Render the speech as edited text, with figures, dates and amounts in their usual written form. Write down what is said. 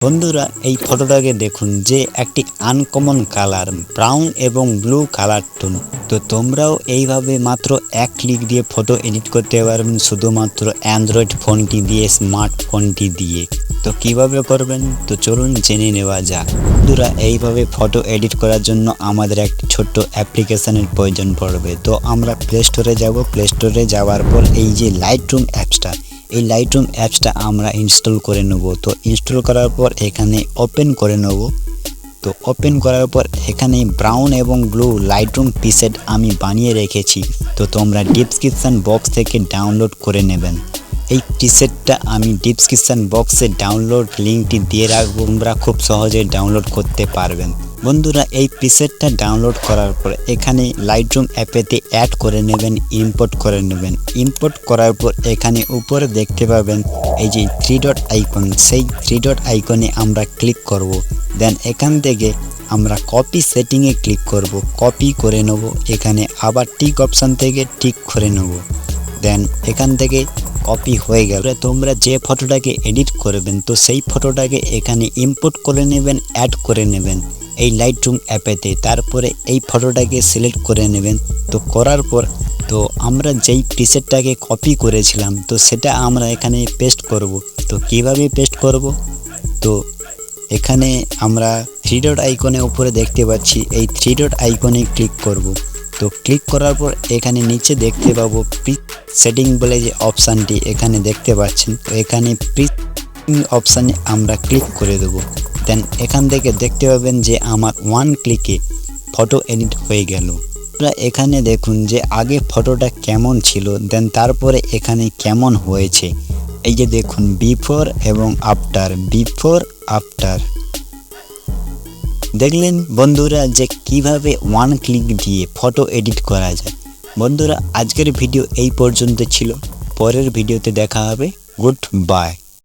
বন্ধুরা এই ফটোটাকে দেখুন যে একটি আনকমন কালার ব্রাউন এবং ব্লু কালার টোন। তো তোমরাও এইভাবে মাত্র এক ক্লিক দিয়ে ফটো এডিট করতে পারবেন শুধুমাত্র অ্যান্ড্রয়েড ফোনটি দিয়ে, স্মার্টফোনটি দিয়ে। তো কিভাবে করবেন তো চলুন জেনে নেওয়া যাক। বন্ধুরা এইভাবে ফটো এডিট করার জন্য আমাদের একটি ছোট্ট অ্যাপ্লিকেশনের প্রয়োজন পড়বে। তো আমরা প্লে স্টোরে যাব। প্লে স্টোরে যাওয়ার পর এই যে লাইটরুম অ্যাপসটা, এই লাইটরুম অ্যাপসটা আমরা ইনস্টল করে নেব। তো ইনস্টল করার পর এখানে ওপেন করে নেব। তো ওপেন করার পর এখানে ব্রাউন এবং ব্লু লাইটরুম প্রিসেট আমি বানিয়ে রেখেছি। তো তোমরা ডেসক্রিপশন বক্স থেকে ডাউনলোড করে নেবেন। এই প্রিসেটটা আমি ডেসক্রিপশন বক্সে ডাউনলোড লিঙ্কটি দিয়ে রাখবো, তোমরা খুব সহজে ডাউনলোড করতে পারবেন। বন্ধুরা এই প্রিসেটটা ডাউনলোড করার পর এখানে লাইটরুম অ্যাপেতে অ্যাড করে নেবেন, ইম্পোর্ট করে নেবেন। ইম্পোর্ট করার পর এখানে উপরে দেখতে পাবেন এই যে 3 ডট আইকন, সেই 3 ডট আইকনে আমরা ক্লিক করব। দেন এখান থেকে আমরা কপি সেটিংয়ে ক্লিক করব, কপি করে নেব। এখানে আবার টিক অপশান থেকে টিক করে নেব। দেন এখান থেকে কপি হয়ে গেল। তোমরা যে ফটোটাকে এডিট করবেন তো সেই ফটোটাকে এখানে ইম্পোর্ট করে নেবেন, অ্যাড করে নেবেন এই লাইটরুম অ্যাপেতে। তারপরে এই ফটোটাকে সিলেক্ট করে নেবেন। তো করার পর তো আমরা যেই প্রিসেটটাকে কপি করেছিলাম তো সেটা আমরা এখানে পেস্ট করব। তো কিভাবে পেস্ট করব তো এখানে আমরা 3 ডট আইকনের উপরে দেখতে পাচ্ছি, এই 3 ডট আইকনে ক্লিক করব। তো ক্লিক করার পর এখানে নিচে দেখতে পাবো প্রি সেটিং বলে যে অপশানটি এখানে দেখতে পাচ্ছেন। তো এখানে প্রি অপশানে আমরা ক্লিক করে দেব। দেন এখান থেকে দেখতে পাবেন যে আমার 1 ক্লিকে ফটো এডিট হয়ে গেল। আপনারা এখানে দেখুন যে আগে ফটোটা কেমন ছিল, দেন তারপরে এখানে কেমন হয়েছে। এই যে দেখুন বিফোর এবং আফটার, বিফোর আফটার। দেখলেন বন্ধুরা যে কিভাবে 1 ক্লিক দিয়ে ফটো এডিট করা যায়। বন্ধুরা আজকের ভিডিও এই পর্যন্ত ছিল, পরের ভিডিওতে দেখা হবে। Good bye.